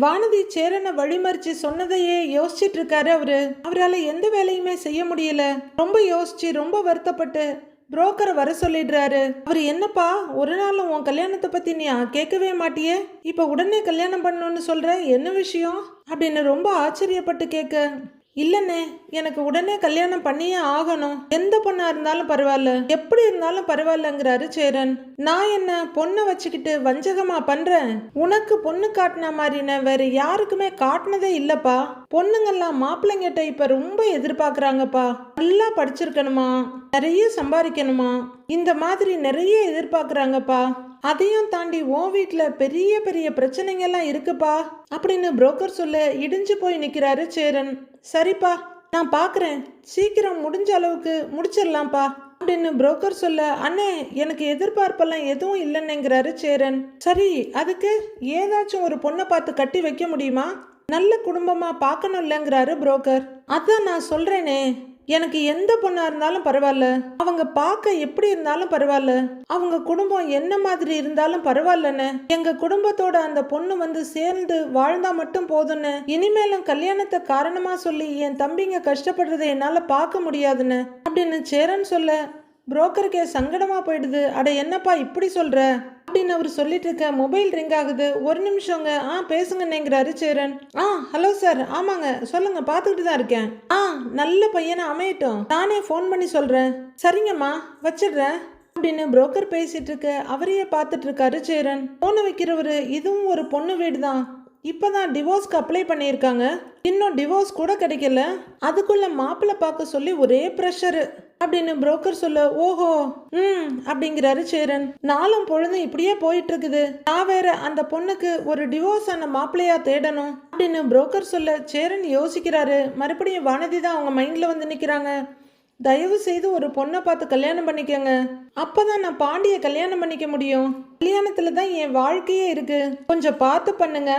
வானதி சேரனை வழிமறிச்சு சொன்னதையே யோசிச்சுட்டு இருக்காரு அவரால் எந்த வேலையுமே செய்ய முடியல. ரொம்ப யோசிச்சு ரொம்ப வருத்தப்பட்டு புரோக்கரை வர சொல்லிடுறாரு. அவர் என்னப்பா ஒரு நாளும் உன் கல்யாணத்தை பத்தி நீ கேட்கவே மாட்டியே, இப்ப உடனே கல்யாணம் பண்ணணும்னு சொல்ற, என்ன விஷயம் அப்படின்னு ரொம்ப ஆச்சரியப்பட்டு கேட்க, இல்லைண்ணே எனக்கு உடனே கல்யாணம் பண்ணியே ஆகணும், எந்த பொண்ணா இருந்தாலும் பரவாயில்ல, எப்படி இருந்தாலும் பரவாயில்லங்கிறாரு சேரன். நான் என்ன பொண்ணை வச்சுக்கிட்டு வஞ்சகமா பண்றேன்? உனக்கு பொண்ணு காட்டின மாதிரின வேற யாருக்குமே காட்டினதே இல்லப்பா. பொண்ணுங்கெல்லாம் மாப்பிள்ளைங்கிட்ட இப்ப ரொம்ப எதிர்பார்க்கறாங்கப்பா. நல்லா படிச்சிருக்கணுமா, நிறைய சம்பாதிக்கணுமா, இந்த மாதிரி நிறைய எதிர்பார்க்கறாங்கப்பா. அதையும் தாண்டி உன் வீட்டில் பெரிய பெரிய பிரச்சனைங்கெல்லாம் இருக்குப்பா அப்படின்னு புரோக்கர் சொல்ல இடிஞ்சு போய் நிற்கிறாரு சேரன். சரிப்பா நான் பார்க்குறேன், சீக்கிரம் முடிஞ்ச அளவுக்கு முடிச்சிடலாம்ப்பா அப்படின்னு புரோக்கர் சொல்ல, அண்ணே எனக்கு எதிர்பார்ப்பெல்லாம் எதுவும் இல்லைன்னுங்கிறாரு சேரன். சரி அதுக்கு ஏதாச்சும் ஒரு பொண்ணை பார்த்து கட்டி வைக்க முடியுமா, நல்ல குடும்பமா பார்க்கணும் இல்லைங்கிறாரு புரோக்கர். அதான் நான் சொல்றேனே, எனக்கு எந்த பொண்ணா இருந்தாலும் பரவாயில்ல, அவங்க பார்க்க எப்படி இருந்தாலும் பரவாயில்ல, அவங்க குடும்பம் என்ன மாதிரி இருந்தாலும் பரவாயில்லன்னு, எங்க குடும்பத்தோட அந்த பொண்ணு வந்து சேர்ந்து வாழ்ந்தா மட்டும் போதுன்னு, இனிமேலும் கல்யாணத்தை காரணமா சொல்லி என் தம்பிங்க கஷ்டப்படுறதை என்னால பார்க்க முடியாதுன்னு அப்படின்னு சேரன் சொல்ல புரோக்கருக்கே சங்கடமா போயிடுது. அட என்னப்பா இப்படி சொல்ற அப்படின்னு அவர் சொல்லிட்டு இருக்க மொபைல் ரிங் ஆகுது. ஒரு நிமிஷங்க, பேசுங்கன்னுங்கிறாரு சேரன். ஹலோ சார், ஆமாங்க சொல்லுங்க, பார்த்துக்கிட்டு தான் இருக்கேன். நல்ல பையனை அமையட்டும், நானே ஃபோன் பண்ணி சொல்றேன். சரிங்கம்மா வச்சிடுறேன் அப்படின்னு புரோக்கர் பேசிட்டு இருக்க அவரையே பார்த்துட்டு இருக்காரு சேரன். போன வைக்கிறவரு, இதுவும் ஒரு பொண்ணு வீடு தான், இப்பதான் டிவோர்ஸ்க்கு அப்ளை பண்ணியிருக்காங்க, இன்னும் டிவோர்ஸ் கூட கிடைக்கல, அதுக்குள்ள மாப்பிள்ளை பார்க்க சொல்லி ஒரே ப்ரெஷரு அப்படின்னு புரோக்கர் சொல்ல, ஓஹோ அப்படிங்கிறாரு சேரன். நாளும் பொழுதும் இப்படியே போயிட்டு இருக்குது, நான் வேற அந்த பொண்ணுக்கு ஒரு டிவோர்ஸ் ஆன மாப்பிள்ளையா தேடணும் அப்படின்னு புரோக்கர் சொல்ல சேரன் யோசிக்கிறாரு. மறுபடியும் வானதி தான் அவங்க மைண்ட்ல வந்து நிக்கிறாங்க. தயவு செய்து ஒரு பொண்ணை பார்த்து கல்யாணம் பண்ணிக்கங்க, அப்பதான் நான் பாண்டிய கல்யாணம் பண்ணிக்க முடியும், கல்யாணத்துல தான் என் வாழ்க்கையே இருக்கு, கொஞ்சம் பார்த்து பண்ணுங்க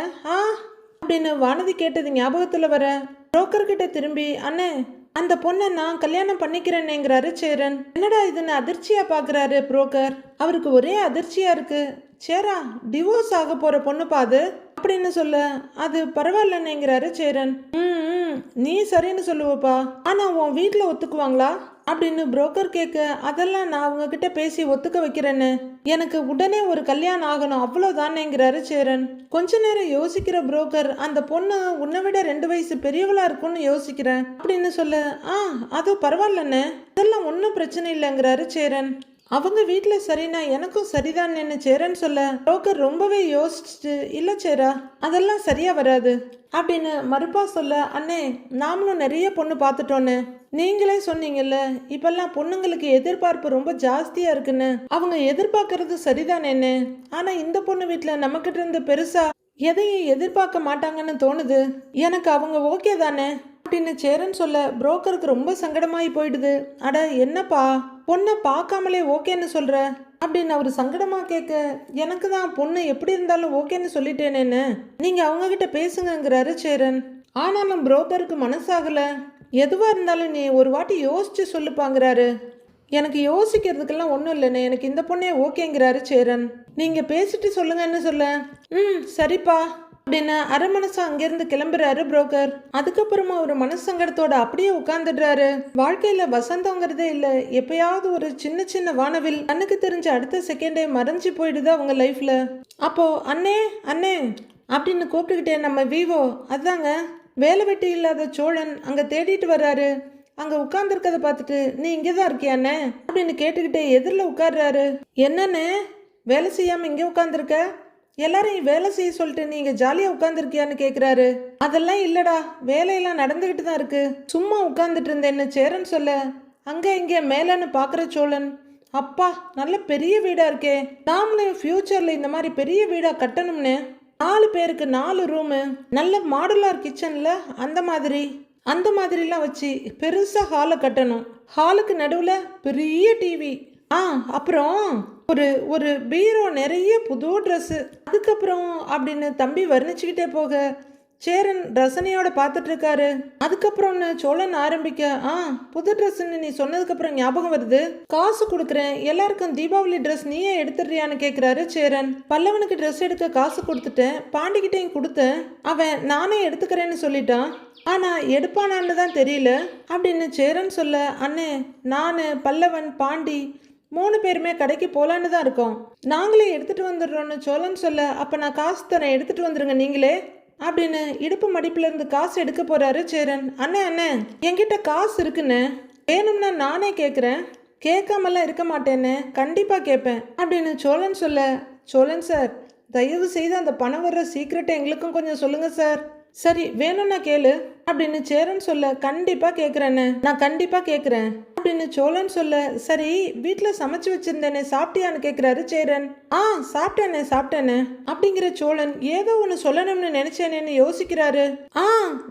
அப்படின்னு வானதி கேட்டது ஞாபகத்துல வர புரோக்கர் கிட்ட திரும்பி, அண்ணே அந்த பொண்ணை நான் கல்யாணம் பண்ணிக்கிறேன்னேங்கிறாரு சேரன். என்னடா இதுன்னு அதிர்ச்சியா பாக்குறாரு புரோக்கர். அவருக்கு ஒரே அதிர்ச்சியா இருக்கு. சேரா டிவோர்ஸ் ஆக போற பொண்ணு பாது அப்படின்னு சொல்ல, அது பரவாயில்லன்னுங்கிறாரு சேரன். நீ சரின்னு சொல்லுவப்பா, ஆனா உன் வீட்டுல ஒத்துக்குவாங்களா அப்படின்னு புரோக்கர் கேட்க, அதெல்லாம் நான் அவங்க கிட்ட பேசி ஒத்துக்க வைக்கிறேன்னு, எனக்கு உடனே ஒரு கல்யாணம் ஆகணும் அவ்வளவுதானேங்கிறாரு சேரன். கொஞ்ச நேரம் யோசிக்கிற புரோக்கர், அந்த பொண்ணு உன்னை விட 2 வயசு பெரியவளா இருக்கும்னு யோசிக்கிறேன் அப்படின்னு சொல்ல, அது பரவாயில்லன்னு, அதெல்லாம் ஒன்றும் பிரச்சனை இல்லைங்கிறாரு சேரன். அவங்க வீட்டில் சரினா எனக்கும் சரிதான்னு சேரன் சொல்ல புரோக்கர் ரொம்பவே யோசிச்சுட்டு, இல்லை சேரா அதெல்லாம் சரியா வராது அப்படின்னு மறுப்பா சொல்ல, அண்ணே நாமளும் நிறைய பொண்ணு பார்த்துட்டோன்னு நீங்களே சொன்னீங்கல்ல, இப்பெல்லாம் பொண்ணுங்களுக்கு எதிர்பார்ப்பு ரொம்ப ஜாஸ்தியா இருக்குன்னு, அவங்க எதிர்பார்க்கறது சரிதானேன்னு, ஆனா இந்த பொண்ணு வீட்டில் நம்மக்கிட்ட இருந்து பெருசா எதையும் எதிர்பார்க்க மாட்டாங்கன்னு தோணுது, எனக்கு அவங்க ஓகே தானே அப்படின்னு சேரன் சொல்ல புரோக்கருக்கு ரொம்ப சங்கடமாயி போயிடுது. அட என்னப்பா பொண்ணை பார்க்காமலே ஓகேன்னு சொல்ற அப்படின்னு அவர் சங்கடமா கேட்க, எனக்கு தான் பொண்ணு எப்படி இருந்தாலும் ஓகேன்னு சொல்லிட்டேனேன்னு, நீங்க அவங்க கிட்ட பேசுங்கிறாரு சேரன். ஆனாலும் புரோக்கருக்கு மனசாகல. எதுவா இருந்தாலும் நீ ஒரு வாட்டி யோசிச்சு சொல்லுப்பாங்கிறாரு. எனக்கு யோசிக்கிறதுக்கெல்லாம் ஒன்றும் இல்லைண்ணே, எனக்கு இந்த பொண்ணே ஓகேங்கிறாரு சேரன். நீங்க பேசிட்டு சொல்லுங்கன்னு சொல்ல, சரிப்பா அப்படின்னு அரை மனசா அங்கிருந்து கிளம்புறாரு புரோக்கர். அதுக்கப்புறமா ஒரு மனசங்கடத்தோட அப்படியே உட்கார்ந்துடுறாரு. வாழ்க்கையில வசந்தங்கிறதே இல்ல, எப்பயாவது ஒரு சின்ன சின்ன வானவில் கண்ணுக்கு தெரிஞ்ச அடுத்த செகண்டே மறைஞ்சு போயிடுது அவங்க லைஃப்ல. அப்போ அண்ணே அண்ணே அப்படின்னு கூப்பிட்டுக்கிட்டே நம்ம விவோ, அதாங்க வேலை வெட்டி இல்லாத சோழன் அங்க தேடிட்டு வர்றாரு. அங்க உட்கார்ந்துருக்கத பார்த்துட்டு, நீ இங்கதான் இருக்கியாண்ணே அப்படின்னு கேட்டுக்கிட்டே எதிரில் உட்கார்றாரு. என்னன்னு வேலை செய்யாம இங்கே உட்கார்ந்துருக்க, எல்லாரையும் வேலை செய்ய சொல்லிட்டு நீங்க ஜாலியா உட்கார்ந்துருக்கியான்னு கேக்குறாரு. அதெல்லாம் இல்லடா, வேலையெல்லாம் நடந்துகிட்டு தான் இருக்கு, சும்மா உட்கார்ந்துட்டு இருந்தேன்னு சேரன் சொல்ல, அங்க இங்க மேலன்னு பாக்குற சோழன், அப்பா நல்ல பெரிய வீடா இருக்கே, நாமளும் ஃபியூச்சர்ல இந்த மாதிரி பெரிய வீடா கட்டணும்னு, 4 பேருக்கு 4 ரூமு, நல்ல மாடுலார் கிச்சன்ல அந்த மாதிரிலாம் வச்சு பெருசா ஹாலை கட்டணும், ஹாலுக்கு நடுவுல பெரிய டிவி, அப்புறம் ஒரு ஒரு பீரோ நிறைய புது ட்ரெஸ்ஸு, அதுக்கப்புறம் அப்படின்னு தம்பி வர்ணிச்சுக்கிட்டே போக சேரன் ரசனையோட பார்த்துட்டு இருக்காரு. அதுக்கப்புறம்னு சோழன் ஆரம்பிக்க, புது ட்ரெஸ்ன்னு நீ சொன்னதுக்கப்புறம் ஞாபகம் வருது, காசு கொடுக்குறேன், எல்லாருக்கும் தீபாவளி ட்ரெஸ் நீயே எடுத்துடுறியான்னு கேட்குறாரு சேரன். பல்லவனுக்கு ட்ரெஸ் எடுக்க காசு கொடுத்துட்டேன், பாண்டிக்கிட்டையும் கொடுத்தேன், அவன் நானே எடுத்துக்கிறேன்னு சொல்லிட்டான், ஆனால் எடுப்பானான்னு தான் தெரியல அப்படின்னு சேரன் சொல்ல, அண்ணே நான் பல்லவன் பாண்டி 3 பேருமே கடைக்கு போகலான்னு தான் இருக்கோம், நாங்களே எடுத்துகிட்டு வந்துடுறோன்னு சோழன் சொல்ல, அப்போ நான் காசு தரேன், எடுத்துகிட்டு வந்துடுங்க நீங்களே அப்படின்னு இடுப்பு மடிப்புல இருந்து காசு எடுக்க போறாரு சேரன். அண்ணே அண்ணே என்கிட்ட காசு இருக்குன்னு, வேணும்னா நானே கேட்குறேன், கேட்காமலாம் இருக்க மாட்டேன்னு, கண்டிப்பாக கேட்பேன் அப்படின்னு சோழன் சொல்ல, சோழன் சார் தயவு செய்து அந்த பணம் வர்ற சீக்ரெட்டை எங்களுக்கும் கொஞ்சம் சொல்லுங்க சார். சரி வேணும்னா கேளு அப்படின்னு சேரன் சொல்ல, கண்டிப்பாக கேட்குறேன்னு, நான் கண்டிப்பாக கேட்குறேன் அப்படின்னு சோழன் சொல்ல, சரி வீட்டில் சமைச்சு வச்சிருந்தேனே சாப்பிட்டியான்னு கேட்குறாரு சேரன். சாப்பிட்டேனே அப்படிங்கிற சோழன் ஏதோ ஒன்று சொல்லணும்னு நினைச்சேனேன்னு யோசிக்கிறாரு.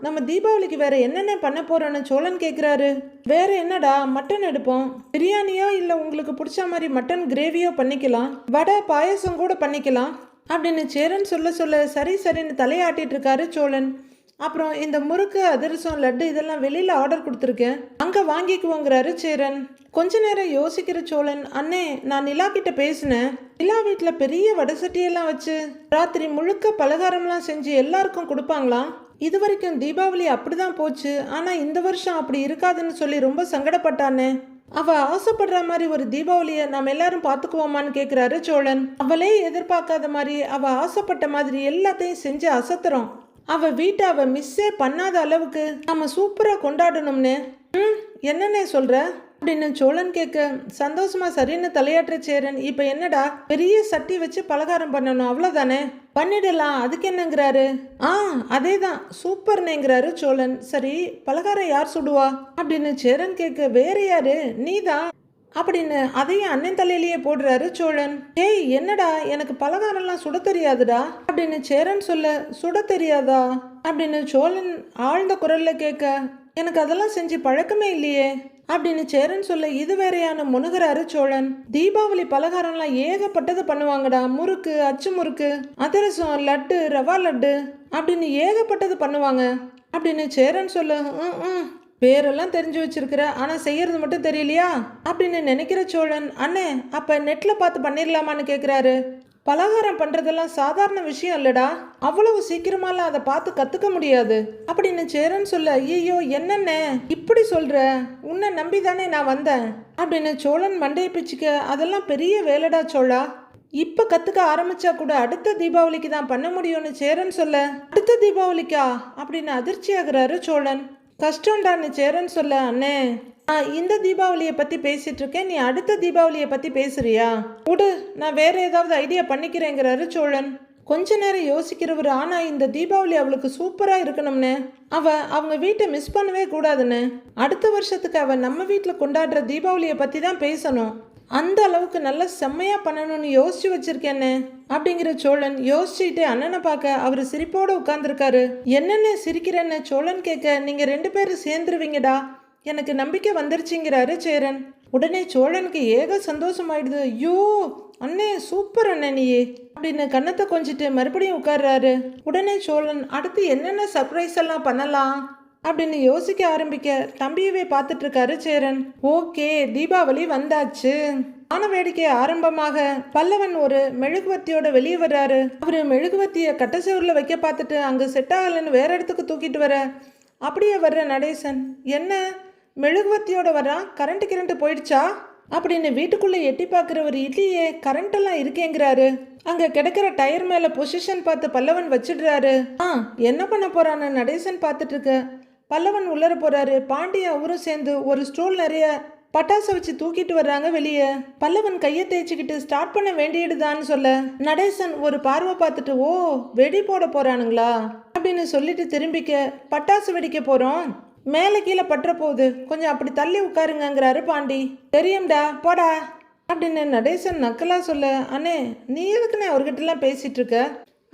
நம்ம தீபாவளிக்கு வேற என்னென்ன பண்ண போறோன்னு சோழன் கேட்குறாரு. வேற என்னடா, மட்டன் எடுப்போம், பிரியாணியோ இல்லை உங்களுக்கு பிடிச்ச மாதிரி மட்டன் கிரேவியோ பண்ணிக்கலாம், வடை பாயசம் கூட பண்ணிக்கலாம் அப்படின்னு சேரன் சொல்ல சரி சரின்னு தலையாட்டிட்டு இருக்காரு சோழன். அப்புறம் இந்த முறுக்கு அதிரசம் லட்டு இதெல்லாம் வெளியில் ஆர்டர் கொடுத்துருக்கேன், அங்கே வாங்கிக்குவோங்கிறாரு சேரன். கொஞ்ச நேரம் யோசிக்கிற சோழன், அண்ணே நான் நிலா கிட்ட பேசினேன், நிலா வீட்டில் பெரிய வடை சட்டியெல்லாம் வச்சு ராத்திரி முழுக்க பலகாரம்லாம் செஞ்சு எல்லாருக்கும் கொடுப்பாங்களாம். இது வரைக்கும் தீபாவளி அப்படிதான் போச்சு, ஆனால் இந்த வருஷம் அப்படி இருக்காதுன்னு சொல்லி ரொம்ப சங்கடப்பட்டானே. அவ ஆசைப்படுற மாதிரி ஒரு தீபாவளியை நாம் எல்லாரும் பார்த்துக்குவோமான்னு கேட்குறாரு சோழன். அவளே எதிர்பார்க்காத மாதிரி அவ ஆசைப்பட்ட மாதிரி எல்லாத்தையும் செஞ்சு அசத்துறோம், அவ வீட்டை அவ மிஸ்ஸே பண்ணாத அளவுக்கு நம்ம சூப்பரா கொண்டாடணும்னு. என்னன்னே சொல்ற அப்படின்னு சோழன் கேட்க, சந்தோஷமா சரின்னு தலையாற்ற சேரன். இப்ப என்னடா, பெரிய சட்டி வச்சு பலகாரம் பண்ணணும் அவ்வளவுதானே, பண்ணிடலாம், அதுக்கு என்னங்கிறாரு. அதேதான் சூப்பர்னேங்கிறாரு சோழன். சரி பலகாரம் யார் சுடுவா அப்படின்னு சேரன் கேட்க, வேற யாரு, நீதான் அப்படின்னு அதையும் அண்ணன் தலையிலேயே போடுறாரு சோழன். ஏய் என்னடா, எனக்கு பலகாரம்லாம் சுட தெரியாதுடா அப்படின்னு சேரன் சொல்ல, சுட தெரியாதா அப்படின்னு சோழன் ஆழ்ந்த குரல்ல கேட்க, எனக்கு அதெல்லாம் செஞ்சு பழக்கமே இல்லையே அப்படின்னு சேரன் சொல்ல, இது வேறையான முனுகிறாரு சோழன். தீபாவளி பலகாரம்லாம் ஏகப்பட்டது பண்ணுவாங்கடா, முறுக்கு, அச்சு முறுக்கு, அதிரசம், லட்டு, ரவா லட்டு அப்படின்னு ஏகப்பட்டது பண்ணுவாங்க அப்படின்னு சேரன் சொல்ல, பேரெல்லாம் தெரிஞ்சு வச்சிருக்கிற, ஆனா செய்யறது மட்டும் தெரியலையா அப்படின்னு நினைக்கிற சோழன். அண்ணே அப்ப நெட்ல பார்த்து பண்ணிடலாமான்னு கேட்கிறாரு. பலகாரம் பண்றதெல்லாம் சாதாரண விஷயம் இல்லடா, அவ்வளவு சீக்கிரமாலாம் அதை பார்த்து கத்துக்க முடியாது அப்படின்னு சேரன் சொல்ல, ஐயோ என்னென்ன இப்படி சொல்ற, உன்னை நம்பிதானே நான் வந்தேன் அப்படின்னு சோழன் மண்டையை பிச்சுக்க, அதெல்லாம் பெரிய வேலைடா சோழா, இப்ப கத்துக்க ஆரம்பிச்சா கூட அடுத்த தீபாவளிக்கு தான் பண்ண முடியும்னு சேரன் சொல்ல, அடுத்த தீபாவளிக்கா அப்படின்னு அதிர்ச்சி ஆகுறாரு சோழன். கஷ்டம்டான்னு சேரன் சொல்ல, அண்ணே நான் இந்த தீபாவளியை பற்றி பேசிட்டு இருக்கேன், நீ அடுத்த தீபாவளியை பற்றி பேசுறியா, விடு நான் வேற ஏதாவது ஐடியா பண்ணிக்கிறேங்கிறாரு சோழன். கொஞ்ச நேரம் யோசிக்கிறவர், ஆனால் இந்த தீபாவளி அவளுக்கு சூப்பராக இருக்கணும்னு, அவங்க வீட்டை மிஸ் பண்ணவே கூடாதுன்னு, அடுத்த வருஷத்துக்கு அவள் நம்ம வீட்டில் கொண்டாடுற தீபாவளியை பற்றி தான் பேசணும், அந்த அளவுக்கு நல்லா செம்மையாக பண்ணணும்னு யோசிச்சு வச்சிருக்கேன்னு அப்படிங்கிற சோழன். யோசிச்சுட்டே அண்ணனை பார்க்க அவர் சிரிப்போடு உட்கார்ந்துருக்காரு. என்னென்ன சிரிக்கிறேன்னு சோழன் கேட்க, நீங்கள் 2 பேரும் சேர்ந்துருவீங்கடா, எனக்கு நம்பிக்கை வந்துருச்சுங்கிறாரு சேரன். உடனே சோழனுக்கு ஏக சந்தோஷமாயிடுது. ஐயோ அண்ணே சூப்பர் அண்ணே நீயே அப்படின்னு கண்ணத்தை கொஞ்சிட்டு மறுபடியும் உட்கார்றாரு. உடனே சோழன் அடுத்து என்னென்ன சர்ப்ரைஸ் எல்லாம் பண்ணலாம் அப்படின்னு யோசிக்க ஆரம்பிக்க தம்பியவே பார்த்துட்டு இருக்காரு சேரன். ஓகே தீபாவளி வந்தாச்சு. வான வேடிக்கை ஆரம்பமாக பல்லவன் ஒரு மெழுகுவத்தியோட வெளியே வர்றாரு. அவரு மெழுகுவத்திய கட்டசெவரில் வைக்க பார்த்துட்டு அங்கே செட் ஆகலைன்னு வேற இடத்துக்கு தூக்கிட்டு வர, அப்படியே வர்ற நடேசன், என்ன மெழுகுவத்தியோட வர்றான், கரண்ட் போயிடுச்சா அப்படின்னு வீட்டுக்குள்ளே எட்டி பார்க்குறவர், இல்லையே கரண்ட் எல்லாம் இருக்கேங்கிறாரு. அங்கே கிடக்கிற டயர் மேலே பொசிஷன் பார்த்து பல்லவன் வச்சிடுறாரு. என்ன பண்ண போறான்னு நடேசன் பார்த்துட்டு இருக்க பல்லவன் உள்ளர போறாரு. பாண்டிய அவரும் சேர்ந்து ஒரு ஸ்டூல் நிறைய பட்டாசை வச்சு தூக்கிட்டு வர்றாங்க வெளியே. பல்லவன் கையை தேய்ச்சிக்கிட்டு ஸ்டார்ட் பண்ண வேண்டியதுதான்னு சொல்ல, நடேசன் ஒரு பார்வை பார்த்துட்டு, ஓ வெடி போட போறானுங்களா அப்படின்னு சொல்லிட்டு திரும்பிக்க, பட்டாசு வெடிக்க போறோம், மேலே கீழே பற்ற போகுது, கொஞ்சம் அப்படி தள்ளி உட்காருங்கிறாரு பாண்டி. தெரியும்டா போடா அப்படின்னு நடேசன் நக்கலா சொல்ல, அண்ணே நீ எதுக்குன்னே அவர்கிட்டலாம் பேசிட்டு இருக்க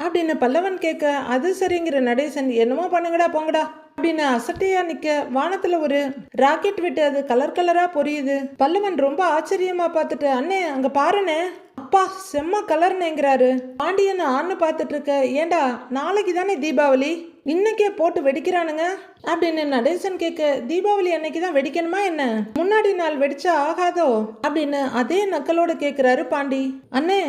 அப்படின்னு பல்லவன் கேட்க, அது சரிங்கிற நடேசன், என்னமோ பண்ணுங்கடா போங்கடா அப்படின்னு அசட்டையா நிக்க, வானத்துல ஒரு ராக்கெட் விட்டு அது கலர் கலரா பொரியுது. பல்லவன் ரொம்ப ஆச்சரியமா பார்த்துட்டு, அண்ணே அங்க பாருண்ணே, அப்பா செம்ம கலர்னேங்கிறாரு. பாண்டியன் ஆன்னு பார்த்துட்டு இருக்க, ஏண்டா நாளைக்கு தானே தீபாவளி, இன்னைக்கே போட்டு வெடிக்கிறானுங்க அப்படின்னு நடேசன் கேட்க, தீபாவளி அன்னைக்கு தான் வெடிக்கணுமா என்ன, முன்னாடி நாள் வெடிச்சா ஆகாதோ அப்படின்னு அதே நக்கலோட கேட்குறாரு பாண்டி. அண்ணே,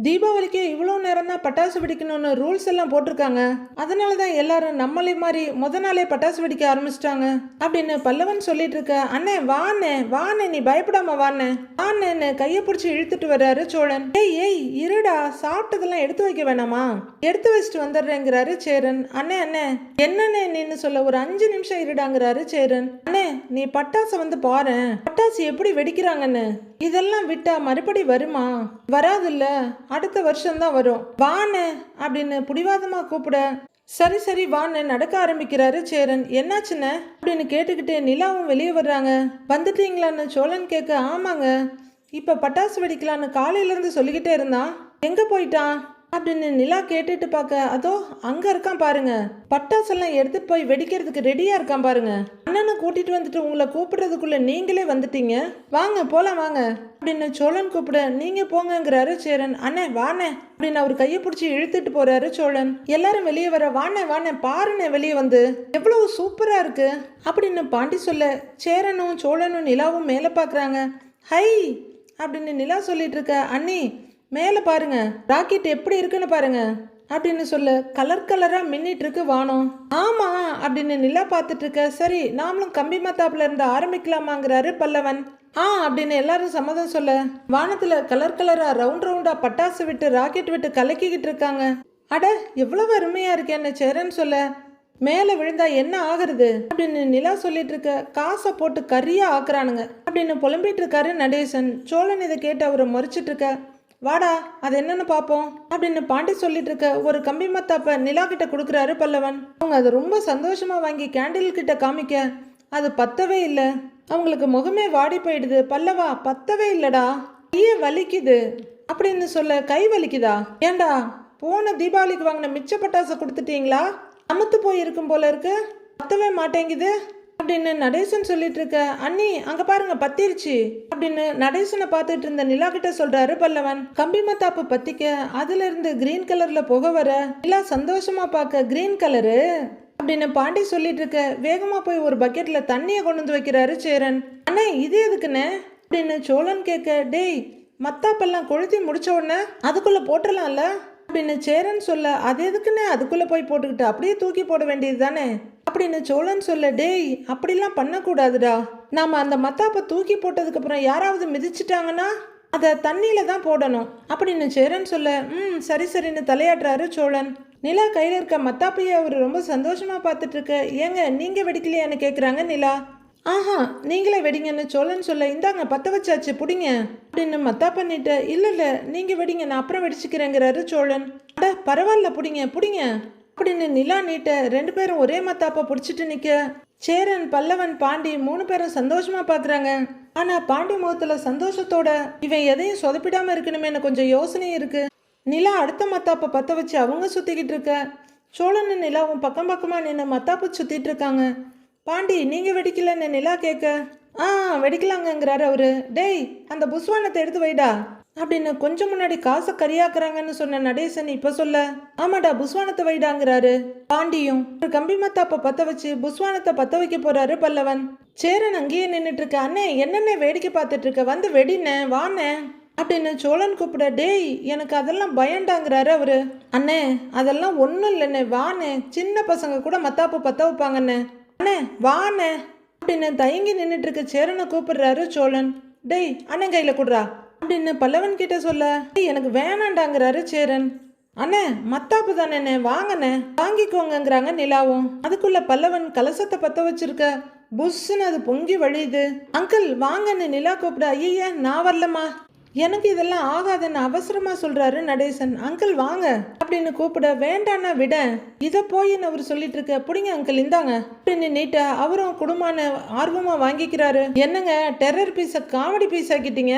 தீபாவளிக்கு இவ்வளோ நேரம் தான் பட்டாசு வெடிக்கணும்னு ரூல்ஸ் எல்லாம் போட்டிருக்காங்க, அதனால தான் எல்லாரும் நம்மளே மாதிரி முத நாளே பட்டாசு வெடிக்க ஆரம்பிச்சிட்டாங்க அப்படின்னு பல்லவன் சொல்லிட்டு இருக்க, அண்ணே வாண்ணே வாண்ணே, நீ பயப்படாம வாண்ணே வாண்ணேன்னு கையை பிடிச்சி இழுத்துட்டு வர்றாரு சோழன். ஏய் ஏய் இருடா, சாப்பிட்டதெல்லாம் எடுத்து வைக்க வேணாமா, எடுத்து வச்சுட்டு வந்துடுறேங்கிறாரு சேரன். அண்ணே அண்ணே என்னண்ணே நின்னு சொல்ல, ஒரு 5 நிமிஷம் இருடாங்கிறாரு சேரன். அண்ணே நீ பட்டாசை வந்து பாரு, பட்டாசு எப்படி வெடிக்கிறாங்கன்னு, இதெல்லாம் விட்டா மறுபடி வருமா, வராதுல்ல, அடுத்த வருஷம்தான் வரும், வாண்ணே அப்படின்னு புடிவாதமா கூப்பிட, சரி சரி வாண்ணே நடக்க ஆரம்பிக்கிறாரு சேரன். என்னாச்சுன்னு அப்படின்னு கேட்டுக்கிட்டே நிலாவும் வெளியே வர்றாங்க. வந்துட்டீங்களான்னு சோழன் கேட்க, ஆமாங்க, இப்ப பட்டாசு வெடிக்கலான்னு காலையில இருந்து சொல்லிக்கிட்டே இருந்தான், எங்க போயிட்டான் அப்படின்னு நிலா கேட்டுட்டு பார்க்க, அதோ அங்க இருக்கான் பாருங்க, பட்டாசெல்லாம் எடுத்துட்டு போய் வெடிக்கிறதுக்கு ரெடியா இருக்கான் பாருங்க, அண்ணனை கூட்டிட்டு வந்துட்டு உங்களை கூப்பிடுறதுக்குள்ள நீங்களே வந்துட்டீங்க, வாங்க போலாம் வாங்க அப்படின்னு சோழன் கூப்பிட, நீங்க போங்கிறாரு சேரன். அண்ணே வாண்ணே அப்படின்னு அவர் கையை பிடிச்சி இழுத்துட்டு போறாரு சோழன். எல்லாரும் வெளியே வர, வாண்ணே வாண்ணே பாருண்ணே வெளியே வந்து எவ்வளவு சூப்பரா இருக்கு அப்படின்னு பாண்டி சொல்ல, சேரனும் சோழனும் நிலாவும் மேலே பாக்குறாங்க. ஹை அப்படின்னு நிலா சொல்லிட்டு இருக்க, அண்ணி மேலே பாருங்க ராக்கெட் எப்படி இருக்குன்னு பாருங்க அப்படின்னு சொல்ல, கலர் கலரா மின்னிட்டு இருக்கு வானம். ஆமா அப்படின்னு நிலா பார்த்துட்டு இருக்க, சரி நாமளும் கம்பி மத்தாப்புல இருந்து ஆரம்பிக்கலாமாங்கிறாரு பல்லவன். அப்படின்னு எல்லாரும் சம்மதம் சொல்ல, வானத்துல கலர் கலரா ரவுண்ட் ரவுண்டா பட்டாசு விட்டு ராக்கெட் விட்டு கலக்கிக்கிட்டு இருக்காங்க. அட எவ்வளவு அருமையா இருக்கேன்னு சேரன் சொல்ல, மேலே விழுந்தா என்ன ஆகுறது அப்படின்னு நிலா சொல்லிட்டு இருக்க, காசை போட்டு கரியா ஆக்குறானுங்க அப்படின்னு புலம்பிட்டு இருக்காரு நடேசன். சோழன் இதை கேட்டு அவரை முறைச்சிட்டு இருக்க, வாடா அது என்னன்னு பார்ப்போம் அப்படின்னு பாண்டி சொல்லிட்டு இருக்க, ஒரு கம்பி மத்தாப்ப நிலா கிட்ட கொடுக்குறாரு பல்லவன். அவங்க அதை ரொம்ப சந்தோஷமா வாங்கி கேண்டில் கிட்ட காமிக்க, அது பத்தவே இல்லை, அவங்களுக்கு முகமே வாடி போயிடுது. பல்லவா பத்தவே இல்லடா, கையே வலிக்குது அப்படின்னு சொல்ல, கை வலிக்குதா, ஏண்டா போன தீபாவளிக்கு வாங்கின மிச்ச பட்டாசை கொடுத்துட்டீங்களா, அமுத்து போய் இருக்கும் போல இருக்கு, பத்தவே மாட்டேங்குது அப்படின்னு நடேசன் சொல்லிட்டு இருக்க, அண்ணி அங்க பாருங்க பத்திருச்சு அப்படின்னு நடேசனை பார்த்துட்டு இருந்த நிலா கிட்ட சொல்றாரு பல்லவன். கம்பி மத்தாப்பு பத்திக்க அதுல இருந்து கிரீன் கலர்ல புகை வர நிலா சந்தோஷமா பார்க்க, கிரீன் கலரு அப்படின்னு பாண்டி சொல்லிட்டு இருக்க, வேகமா போய் ஒரு பக்கெட்ல தண்ணியை கொண்டு வந்து வைக்கிறாரு சேரன். அண்ணே இது எதுக்குன்னு அப்படின்னு சோழன் கேட்க, டேய் மத்தாப்பெல்லாம் கொளுத்தி முடிச்ச உடனே அதுக்குள்ள போட்டுடலாம்ல அப்படின்னு சேரன் சொல்ல, அது எதுக்குன்னு அதுக்குள்ள போய் போட்டுக்கிட்டு அப்படியே தூக்கி போட வேண்டியது தானே அப்படின்னு சோழன் சொல்ல, டேய் அப்படிலாம் பண்ணக்கூடாதுடா, நாம அந்த மத்தாப்பை தூக்கி போட்டதுக்கு அப்புறம் யாராவது மிதிச்சிட்டாங்கன்னா அதை தண்ணியில தான் போடணும் அப்படின்னு சேரன் சொல்ல, சரி சரின்னு தலையாட்டுறாரு சோழன். நிலா கையில இருக்க மத்தாப்பையை அவர் ரொம்ப சந்தோஷமா பார்த்துட்டு இருக்க, ஏங்க நீங்க வெடிக்கலையான்னு கேட்குறாங்க நிலா. ஆஹா நீங்களே வெடிங்கன்னு சோழன் சொல்ல, இந்தாங்க பத்த வச்சாச்சு புடிங்க அப்படின்னு மத்தா பண்ணிட்டு, இல்ல நீங்க வெடிங்க நான் அப்புறம் வெடிச்சுக்கிறேங்கிறாரு சோழன். அட பரவாயில்ல புடிங்க புடிங்க அப்படின்னு நிலா நீட்ட 2 பேரும் ஒரே மத்தாப்ப பிடிச்சிட்டு நிக்க, சேரன் பல்லவன் பாண்டி 3 பேரும் சந்தோஷமா பாக்குறாங்க. ஆனா பாண்டி முகத்துல சந்தோஷத்தோட இவன் எதையும் சொதப்பிடாம இருக்கணுமே கொஞ்சம் யோசனை இருக்கு. நிலா அடுத்த மத்தாப்ப பத்த வச்சு அவங்க சுத்திக்கிட்டு இருக்க, சோழன் நிலாவும் பக்கம் பக்கமா நின்று மத்தாப்பு சுத்திட்டு இருக்காங்க. பாண்டி நீங்க வெடிக்கலன்னு நிலா கேட்க, வெடிக்கலாங்கிறாரு அவரு. டேய் அந்த புஸ்வானத்தை எடுத்து வைடா அப்படின்னு கொஞ்சம் முன்னாடி காசை கரியாக்குறாங்கன்னு சொன்ன நடேசன் இப்ப சொல்ல, ஆமாடா புஸ்வானத்தை வைடாங்கிறாரு. பாண்டியும் ஒரு கம்பி மத்தாப்ப பத்த வச்சு புஸ்வானத்தை பத்த வைக்க போறாரு பல்லவன். சேரன் அங்கேயே நின்றுட்டு இருக்க, அண்ணே என்னென்ன வேடிக்கை பார்த்துட்டு இருக்க, வந்து வெடினே வாண்ணே அப்படின்னு சோழன் கூப்பிட, டேய் எனக்கு அதெல்லாம் பயண்டாங்கிறாரு அவரு. அண்ணே அதெல்லாம் ஒன்றும் இல்லைண்ணே வாண்ணே, சின்ன பசங்க கூட மத்தாப்பு பத்த வைப்பாங்கண்ணே, அண்ணே வாண்ணே அப்படின்னு தயங்கி நின்றுட்டு இருக்க சேரனை கூப்பிடுறாரு சோழன். டேய் அண்ணன் கையில குடுறா அப்படின்னு பல்லவன் கிட்ட சொல்ல, எனக்கு வேணாண்டாங்கிறாரு சேரன். அண்ணே மத்தாப்பு தானே வாங்கண்ணே வாங்கிக்கோங்கிறாங்க நிலாவும். அதுக்குள்ள பல்லவன் கலசத்தை பத்த வச்சிருக்க, புஷ்ன்னு அது பொங்கி வழியுது. அங்கிள் வாங்கன்னு நிலா கூப்பிட, ஐயா நான் வரலம்மா, எனக்கு இதெல்லாம் ஆகாதுன்னு அவசரமா சொல்றாரு நடேசன். அங்கிள் வாங்க அப்படின்னு கூப்பிட, வேண்டான்னா விட இதை போயின்னு அவர் சொல்லிட்டு இருக்க, பிடிங்க அங்கிள் இந்தாங்க அப்படின்னு நீட்ட அவரும் குடும்பமான ஆர்வமா வாங்கிக்கிறாரு. என்னங்க டெரர் பீஸை காமெடி பீஸ் ஆக்கிட்டீங்க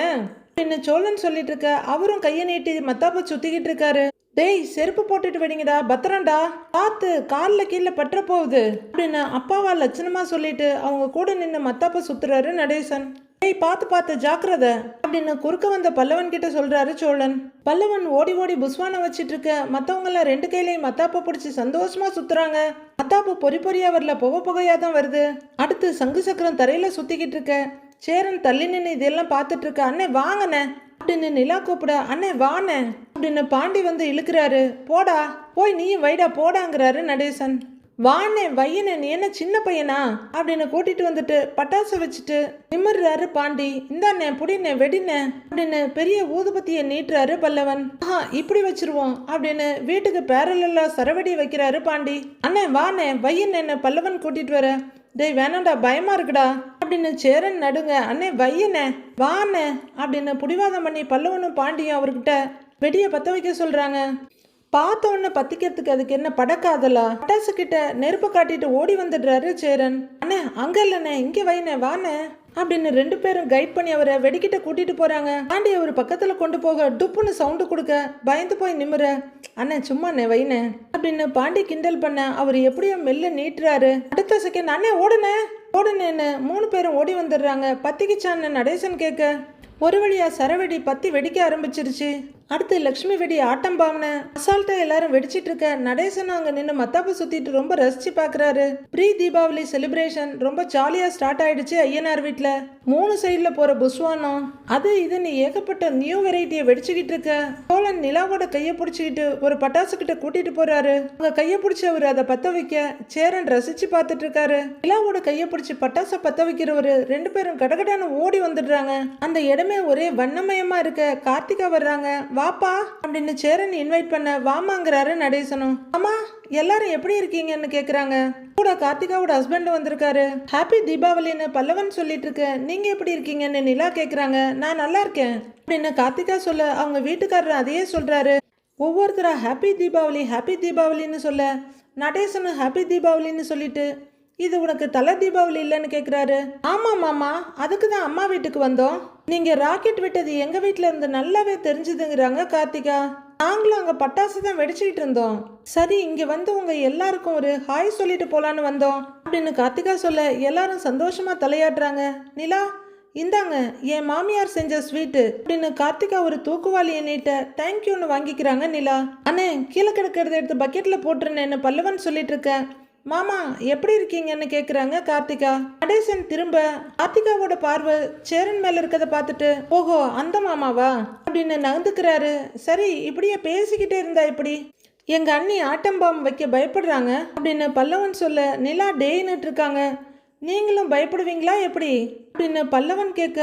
அப்படின்னு சோழன் சொல்லிட்டு இருக்க, அவரும் கையை நீட்டி மத்தாப்ப சுத்திக்கிட்டு இருக்காரு. டேய் செருப்பு போட்டுட்டு வெடிங்கடா பத்திரம்டா, பார்த்து காலில் கீழே பற்ற போகுது அப்படின்னு அப்பாவா லட்சணமா சொல்லிட்டு அவங்க கூட நின்று மத்தாப்ப சுத்துறாரு நடேசன். ஏய் பார்த்து பார்த்து ஜாக்கிரத அப்படின்னு குறுக்க வந்த பல்லவன் கிட்ட சொல்றாரு சோழன். பல்லவன் ஓடி ஓடி புஸ்வானை வச்சிட்டு இருக்க மத்தவங்க எல்லாம் 2 கையிலையும் மத்தாப்பை பிடிச்சி சந்தோஷமா சுத்துறாங்க. மத்தாப்பு பொறி பொறியா வரல, புகை புகையா தான் வருது. அடுத்து சங்கு சக்கரம் தரையில சுத்திக்கிட்டு இருக்க சேரன் தள்ளி நின்று இதெல்லாம் பார்த்துட்டு இருக்க. அண்ணே வாங்கண்ணே அப்படின்னு நிலா கூப்பிட, அண்ணே வாண்ணே அப்படின்னு பாண்டி வந்து இழுக்கிறாரு. போடா போய் நீயும் வைடா போடாங்கிறாரு நடேசன். வாண்ணே வையனே நீ என்ன சின்ன பையனா அப்படின்னு கூட்டிட்டு வந்துட்டு பட்டாசை வச்சுட்டு நிமிர்றாரு பாண்டி. இந்தாண்ணே புடினே வெடினே அப்படின்னு பெரிய ஊதுபத்தியை நீட்டுறாரு பல்லவன். இப்படி வச்சிருவோம் அப்படின்னு வீட்டுக்கு பேரலா சரவெடி வைக்கிறாரு பாண்டி. அண்ணே வாண்ணே வையன்னு பல்லவன் கூட்டிட்டு வர. டேய் வேணாண்டா பயமா இருக்குடா அப்படின்னு சேரன் நடுங்க. அண்ணே வையனே வாண்ணே அப்படின்னு புடிவாதம் பண்ணி பல்லவனும் பாண்டியும் அவர்கிட்ட வெடியை பத்த வைக்க சொல்றாங்க. பார்த்த உடனே பத்திக்கிறதுக்கு அதுக்கு என்ன படக்காதலா? பட்டாசு கிட்ட நெருப்பு காட்டிட்டு ஓடி வந்துடுறாரு சேரன். அண்ணே அங்க இல்லண்ணே இங்க வைனே வாண்ணே அப்படின்னு 2 பேரும் கைட் பண்ணி அவரை வெடிக்கிட்ட கூட்டிட்டு போறாங்க. பாண்டி அவர் பக்கத்துல கொண்டு போக டுப்புன்னு சவுண்டு கொடுக்க பயந்து போய் நிமிர. அண்ணே சும்மாண்ணே வைனே அப்படின்னு பாண்டி கிண்டல் பண்ண அவர் எப்படியோ மெல்ல நீட்டுறாரு. அடுத்த செகண்ட் அண்ணே ஓடுனே ஓடுனேன்னு 3 பேரும் ஓடி வந்துடுறாங்க. பத்திக்கிச்சான்னு நடேசன் கேட்க ஒரு வழியா சரவெடி பத்தி வெடிக்க ஆரம்பிச்சிருச்சு. அடுத்து லக்ஷ்மி வெடி ஆட்டம் பாவனை அசால்ட்டா எல்லாரும் வெடிச்சிட்டு இருக்க நடேசன் அங்க நின்று மத்தாப்பு சுத்திட்டு ரொம்ப ரசிச்சு பாக்குறாரு. ப்ரீ தீபாவளி செலிப்ரேஷன் ரொம்ப ஜாலியா ஸ்டார்ட் ஆயிடுச்சு ஐயனார் வீட்டுல. 3 சைட்ல போற புஸ்வானம் அது இதுன்னு ஏகப்பட்ட நியூ வெரைட்டியை வெடிச்சுக்கிட்டு இருக்க சோழன் நிலாவோட கையை பிடிச்சிக்கிட்டு ஒரு பட்டாசு கிட்ட கூட்டிட்டு போறாரு. அவங்க கையை பிடிச்சி அவரு அதை பத்த வைக்க சேரன் ரசிச்சு பார்த்துட்டு இருக்காரு. நிலாவோட கையை பிடிச்சி பட்டாசை பத்த வைக்கிறவரு 2 பேரும் கடகடான்னு ஓடி வந்துடுறாங்க. அந்த இடமே ஒரே வண்ணமயமா இருக்க. கார்த்திகா வர்றாங்க. வாப்பா அப்படின்னு சேரன் இன்வைட் பண்ண வாமாங்கிறாரு நடேசனும். ஆமா எல்லாரும் எப்படி இருக்கீங்கன்னு கேக்குறாங்க. கூட கார்த்திகாவோட ஹஸ்பண்ட் வந்திருக்காரு. ஹாப்பி தீபாவளின்னு பல்லவன் சொல்லிட்டு இருக்க. நீங்க எப்படி இருக்கீங்கன்னு நிலா கேக்குறாங்க. நான் நல்லா இருக்கேன் அப்படின்னு கார்த்திகா சொல்ல அவங்க வீட்டுக்காரர் அதையே சொல்றாரு. ஒவ்வொருத்தரா ஹாப்பி தீபாவளின்னு சொல்ல நடேசனும் ஹாப்பி தீபாவளின்னு சொல்லிட்டு இது உனக்கு தலை தீபாவளி இல்லைன்னு கேட்குறாரு. ஆமாம் மாமா அதுக்கு தான் அம்மா வீட்டுக்கு வந்தோம். நீங்கள் ராக்கெட் விட்டது எங்கள் வீட்டில் இருந்து நல்லாவே தெரிஞ்சுதுங்கிறாங்க கார்த்திகா. நாங்களும் அங்கே பட்டாசு தான் வெடிச்சுக்கிட்டு இருந்தோம். சரி இங்கே வந்து உங்கள் எல்லாருக்கும் ஒரு ஹாய் சொல்லிட்டு போகலான்னு வந்தோம் அப்படின்னு கார்த்திகா சொல்ல எல்லாரும் சந்தோஷமாக தலையாடுறாங்க. நிலா இந்தாங்க என் மாமியார் செஞ்ச ஸ்வீட்டு அப்படின்னு கார்த்திகா ஒரு தூக்குவாளியை நீட்ட தேங்க்யூன்னு வாங்கிக்கிறாங்க நிலா. அண்ணே கீழே கிடக்கிறத எடுத்து பக்கெட்டில் போட்டுருந்தேன்னு பல்லவன் சொல்லிட்டு இருக்க. மாமா எப்படி இருக்கீங்கன்னு கேக்குறாங்க கார்த்திகா. நடேசன் திரும்ப கார்த்திகாவோட பார்வை சேரன் மேல இருக்கத பார்த்துட்டு ஓஹோ அந்த மாமாவா அப்படின்னு நகர்ந்துக்கிறாரு. சரி இப்படியே பேசிக்கிட்டே இருந்தா எப்படி? எங்க அண்ணி ஆட்டம் பாம் வைக்க பயப்படுறாங்க அப்படின்னு பல்லவன் சொல்ல நிலா டேன்னுட்டு இருக்காங்க. நீங்களும் பயப்படுவீங்களா எப்படி அப்படின்னு பல்லவன் கேட்க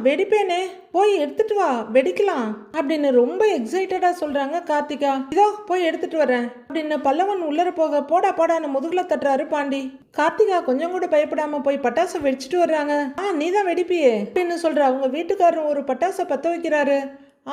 வெடிப்பேனே போய் எடுத்துட்டு வா வெடிக்கலாம் அப்படின்னு ரொம்ப எக்ஸைட்டடா சொல்றாங்க கார்த்திகா. இதோ போய் எடுத்துட்டு வரேன் அப்படின்னு பல்லவன் உள்ளர போக போடா போடான்னு முதுகுல தட்டுறாரு பாண்டி. கார்த்திகா கொஞ்சம் கூட பயப்படாம போய் பட்டாசை வெடிச்சிட்டு வர்றாங்க. நீதான் வெடிப்பியே அப்படின்னு சொல்ற அவங்க வீட்டுக்காரரும் ஒரு பட்டாசை பத்த வைக்கிறாரு.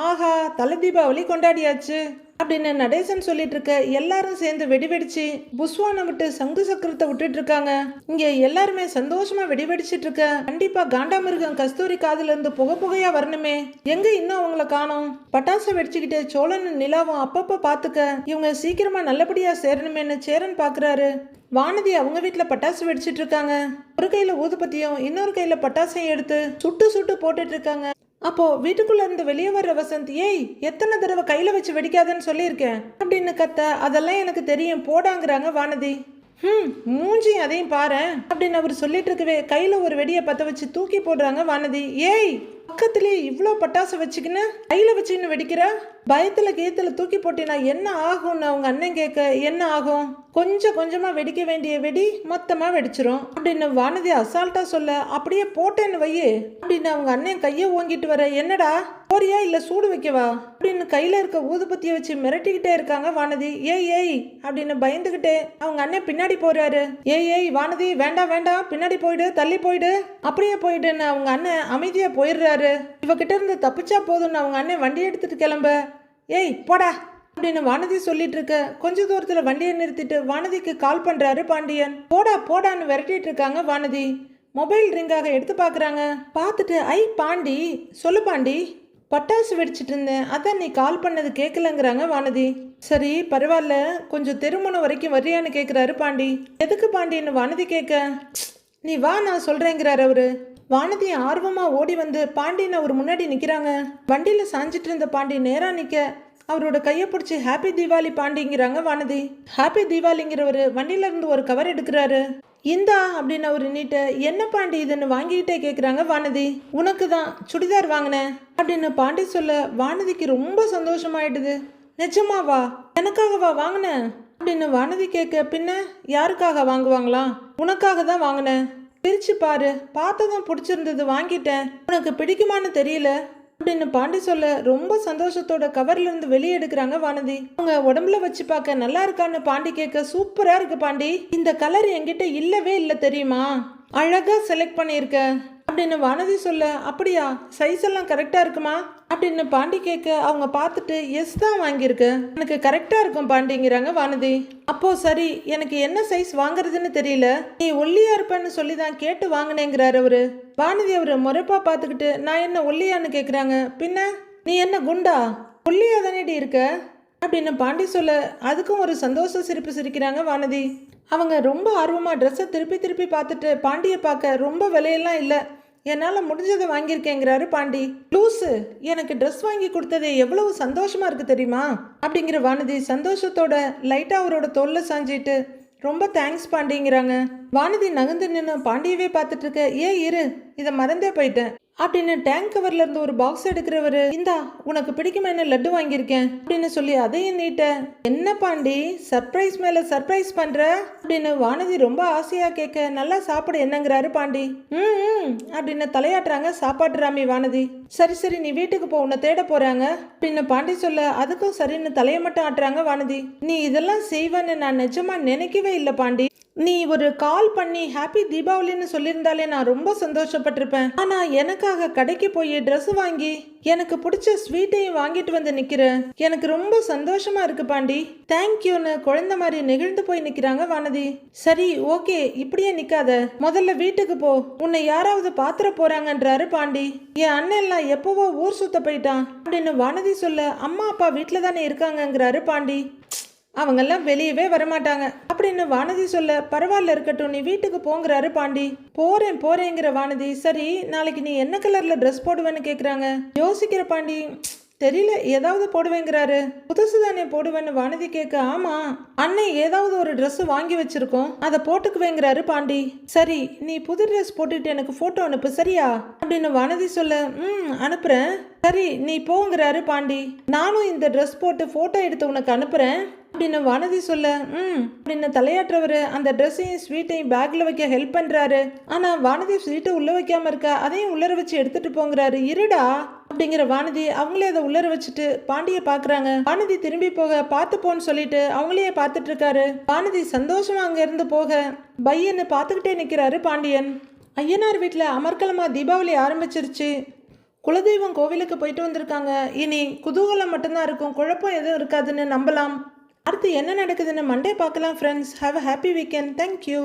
ஆஹா தலை தீபாவளி கொண்டாடியாச்சு அப்படின்னு நடேசன் சொல்லிட்டு இருக்க. எல்லாரும் சேர்ந்து வெடி வெடிச்சு புஸ்வானை விட்டு சங்கு சக்கரத்தை விட்டுட்டு இருக்காங்க. இங்க எல்லாருமே சந்தோஷமா வெடி வெடிச்சிட்டு இருக்க. கண்டிப்பா காண்டாமிருகம் கஸ்தூரி காதுல இருந்து புகை புகையா வரணுமே, எங்க இன்னும் அவங்கள காணோம். பட்டாசை வெடிச்சுக்கிட்டு சோழன் நிலாவும் அப்பப்ப பாத்துக்க இவங்க சீக்கிரமா நல்லபடியா சேரணுமேன்னு சேரன் பாக்குறாரு. வானதி அவங்க வீட்டுல பட்டாசு வெடிச்சிட்டு இருக்காங்க. ஒரு கையில ஊதுபத்தியும் இன்னொரு கையில பட்டாசையும் எடுத்து சுட்டு சுட்டு போட்டுட்டு இருக்காங்க. அப்போ வீட்டுக்குள்ள இருந்து வெளியே வர்ற வசந்த் ஏய் எத்தனை தடவை கையில வச்சு வெடிக்காதன்னு சொல்லியிருக்கேன் அப்படின்னு கத்த. அதெல்லாம் எனக்கு தெரியும் போடாங்கிறாங்க வானதி. மூஞ்சி அதையும் பாரு அப்படின்னு அவர் சொல்லிட்டு இருக்கவே கையில ஒரு வெடியை பத்த வச்சு தூக்கி போடுறாங்க வானதி. ஏய் பக்கத்திலே இவ்வளோ பட்டாசு வச்சுக்கின்னு கையில வச்சுக்கின்னு வெடிக்கிற, பயத்துல கீத்துல தூக்கி போட்டினா என்ன ஆகும்னு அவங்க அண்ணன் கேட்க. என்ன ஆகும்? கொஞ்சம் கொஞ்சமா வெடிக்க வேண்டிய வெடி மொத்தமா வெடிச்சிரும் அப்படின்னு வானதி அசால்ட்டா சொல்ல. அப்படியே போட்டேன்னு வையே அப்படின்னு அவங்க அண்ணன் கையை ஓங்கிட்டு வர. என்னடா போறியா இல்ல சூடு வைக்கவா அப்படின்னு கையில இருக்க ஊதுபத்தியை வச்சு மிரட்டிக்கிட்டே இருக்காங்க வானதி. ஏய் அப்படின்னு பயந்துகிட்டே அவங்க அண்ணன் பின்னாடி போறாரு. ஏய் வானதி வேண்டாம் வேண்டாம் பின்னாடி போயிடு தள்ளி போயிடு அப்படியே போயிடுன்னு அவங்க அண்ணன் அமைதியா போயிடுறாரு. இவகிட்ட இருந்து தப்பிச்சா போதும்னு அவங்க அண்ணன் வண்டி எடுத்துட்டு கிளம்ப. ஏய் போடா அப்படின்னு வானதி சொல்லிட்டு இருக்க. கொஞ்ச தூரத்துல வண்டியை நிறுத்திட்டு வானதிக்கு கால் பண்றாரு பாண்டியன். போடான்னு விரட்டிட்டு இருக்காங்க வானதி. மொபைல் ரிங்காக எடுத்து பாக்குறாங்க. பார்த்துட்டு பாண்டி சொல்லு பாண்டி பட்டாசு வெடிச்சிட்டு இருந்தேன் அதான் நீ கால் பண்ணது கேட்கலங்கிறாங்க வானதி. சரி பரவாயில்ல கொஞ்சம் தெருமணம் வரைக்கும் வர்றியான்னு கேட்குறாரு பாண்டி. எதுக்கு பாண்டின்னு வானதி கேட்க. நீ வா நான் சொல்றேங்கிறாரு அவரு. வானதி ஆர்வமா ஓடி வந்து பாண்டியன் அவர் முன்னாடி நிக்கிறாங்க. வண்டியில சாஞ்சிட்டு இருந்த பாண்டி நேரா நிக்க அவரோட கையை பிடிச்சி ஹாப்பி தீபாவளி பாண்டிங்கிறாங்க வானதி. ஹாப்பி தீபாவளிங்கிறவர் வண்டியில இருந்து ஒரு கவர் எடுக்கிறாரு. இந்தா அப்படின்னு அவரு நீட்ட, என்ன பாண்டி இதுன்னு வாங்கிக்கிட்டே கேட்குறாங்க வானதி. உனக்கு தான் சுடிதார் வாங்கினேன் அப்படின்னு பாண்டி சொல்ல வானதிக்கு ரொம்ப சந்தோஷமாயிடுது. நிஜமாவா? எனக்காகவா வாங்கினேன் அப்படின்னு வானதி கேட்க, பின்ன யாருக்காக வாங்குவாங்களா? உனக்காக தான் வாங்கினேன், பிரிச்சு பாரு, பார்த்ததும் பிடிச்சிருந்தது வாங்கிட்டேன், உனக்கு பிடிக்குமான்னு தெரியல அப்படின்னு பாண்டி சொல்ல ரொம்ப சந்தோஷத்தோட கவர்ல இருந்து வெளியே எடுக்கிறாங்க வானதி. அவங்க உடம்புல வச்சு பார்க்க நல்லா இருக்கான்னு பாண்டி கேட்க, சூப்பரா இருக்கு பாண்டி, இந்த கலர் என்கிட்ட இல்லவே இல்லை தெரியுமா, அழகா செலக்ட் பண்ணியிருக்க அப்படின்னு வானதி சொல்ல, அப்படியா, சைஸ் எல்லாம் கரெக்டா இருக்குமா அப்படின்னு பாண்டி கேட்க அவங்க பார்த்துட்டு எஸ் தான் வாங்கியிருக்க, எனக்கு கரெக்டா இருக்கும் பாண்டிங்கிறாங்க வானதி. அப்போ சரி, எனக்கு என்ன சைஸ் வாங்குறதுன்னு தெரியல, நீ ஒல்லியா இருப்பேன்னு சொல்லி தான் கேட்டு வாங்கினேங்கிறாரு அவரு. வானதி அவரு முறைப்பா பார்த்துக்கிட்டு, நான் என்ன ஒல்லியான்னு கேட்குறாங்க. பின்ன நீ என்ன குண்டா, ஒல்லியா தானேடி இருக்க அப்படின்னு பாண்டி சொல்ல அதுக்கும் ஒரு சந்தோஷ சிரிப்பு சிரிக்கிறாங்க வானதி. அவங்க ரொம்ப ஆர்வமாக ட்ரெஸ்ஸை திருப்பி திருப்பி பார்த்துட்டு பாண்டியை பார்க்க, ரொம்ப விலையெல்லாம் இல்லை, என்னால் முடிஞ்சதை வாங்கியிருக்கேங்கிறாரு பாண்டி. லூஸு, எனக்கு ட்ரெஸ் வாங்கி கொடுத்தது எவ்வளவு சந்தோஷமாக இருக்குது தெரியுமா அப்படிங்கிற வானதி சந்தோஷத்தோட லைட்டாக அவரோட தோல்ல சாஞ்சிட்டு, ரொம்ப தேங்க்ஸ் பாண்டிங்கிறாங்க. வானதி நகர்ந்து நின்று பாண்டியவே பார்த்துட்டு இருக்க, இரு, இதை மறந்தே போயிட்டேன் அப்படின்னு டேங்க் கவர்ல இருந்து ஒரு பாக்ஸ் எடுக்கிறவரு, இந்தா உனக்கு பிடிக்குமே லட்டு வாங்கியிருக்கேன் அப்படின்னு சொல்லி அதையும் நீட்ட, என்ன பாண்டி சர்ப்ரைஸ் மேல சர்ப்ரைஸ் பண்ற அப்படின்னு வானதி ரொம்ப ஆசையா கேட்க, நல்லா சாப்பிட என்னங்கிறாரு பாண்டி. அப்படின்னு தலையாட்டுறாங்க சாப்பாட்டுறாமி வானதி. சரி சரி நீ வீட்டுக்கு போ, உன்னை தேட போறாங்க அப்படின்னு பாண்டி சொல்ல அதுக்கும் சரின்னு தலையை மட்டும் ஆட்டுறாங்க வானதி. நீ இதெல்லாம் செய்வேன்னு நான் நிஜமா நினைக்கவே இல்லை பாண்டி, நீ ஒரு கால் பண்ணி ஹாப்பி தீபாவளின்னு சொல்லியிருந்தாலே நான் ரொம்ப சந்தோஷப்பட்டிருப்பேன். ஆனா எனக்காக கடைக்கு போய் ட்ரெஸ் வாங்கி எனக்கு பிடிச்ச ஸ்வீட்டையும் வாங்கிட்டு வந்து நிக்கிற, எனக்கு ரொம்ப சந்தோஷமா இருக்கு பாண்டி, தேங்க்யூன்னு குழந்தை மாதிரி நெகிழ்ந்து போய் நிக்கிறாங்க வானதி. சரி ஓகே, இப்படியே நிக்காத, முதல்ல வீட்டுக்கு போ, உன்னை யாராவது பாத்திர போறாங்கன்றாரு பாண்டி. என் அண்ணன் எல்லாம் எப்பவோ ஊர் சுத்த போயிட்டான் அப்படின்னு வானதி சொல்ல, அம்மா அப்பா வீட்டுல தானே இருக்காங்கங்கிறாரு பாண்டி. அவங்கெல்லாம் வெளியவே வரமாட்டாங்க அப்படின்னு வானதி சொல்ல, பரவாயில்ல இருக்கட்டும், நீ வீட்டுக்கு போங்கிறாரு பாண்டி. போறேங்கிற வானதி. சரி நாளைக்கு நீ என்ன கலர்ல ட்ரெஸ் போடுவேன்னு கேக்குறாங்க. யோசிக்கிற பாண்டி, தெரியல, ஏதாவது போடுவேங்கிறாரு. புதுசு தானே போடுவேன்னு வானதி கேட்க, ஆமா அண்ணன் ஏதாவது ஒரு ட்ரெஸ் வாங்கி வச்சிருக்கோம், அதை போட்டுக்குவேங்கிறாரு பாண்டி. சரி நீ புது ட்ரெஸ் போட்டுட்டு எனக்கு போட்டோ அனுப்பு சரியா அப்படின்னு வானதி சொல்ல, அனுப்புறேன், சரி நீ போங்கிறாரு பாண்டி. நானும் இந்த ட்ரெஸ் போட்டு போட்டோ எடுத்து உனக்கு அனுப்புறேன் அப்படின்னு வானதி சொல்ல, அப்படின்னு தலையாற்றவர் அந்த ட்ரெஸ்ஸையும் ஸ்வீட்டையும் பேக்ல வைக்க ஹெல்ப் பண்றாரு. ஆனா வானதி ஸ்வீட்டை உள்ள வைக்காம இருக்க, அதையும் உள்ளர வச்சு எடுத்துட்டு போங்கிறாரு. இருடா அப்படிங்கிற வானதி அவங்களே அதை உள்ளர வச்சுட்டு பாண்டிய பாக்குறாங்க. வானதி திரும்பி போக பார்த்து போன்னு சொல்லிட்டு அவங்களையே பார்த்துட்டு இருக்காரு. வானதி சந்தோஷமா அங்க இருந்து போக பையன்னு பார்த்துக்கிட்டே நிக்கிறாரு பாண்டியன். ஐயனார் வீட்டுல அமர்க்கலமா தீபாவளி ஆரம்பிச்சிருச்சு. குலதெய்வம் கோவிலுக்கு போயிட்டு வந்திருக்காங்க. இனி குதூகலம் மட்டும்தான் இருக்கும், குழப்பம் எதுவும் இருக்காதுன்னு நம்பலாம். அடுத்து என்ன நடக்குதுன்னு மண்டே பார்க்கலாம் friends. Have a happy weekend. Thank you.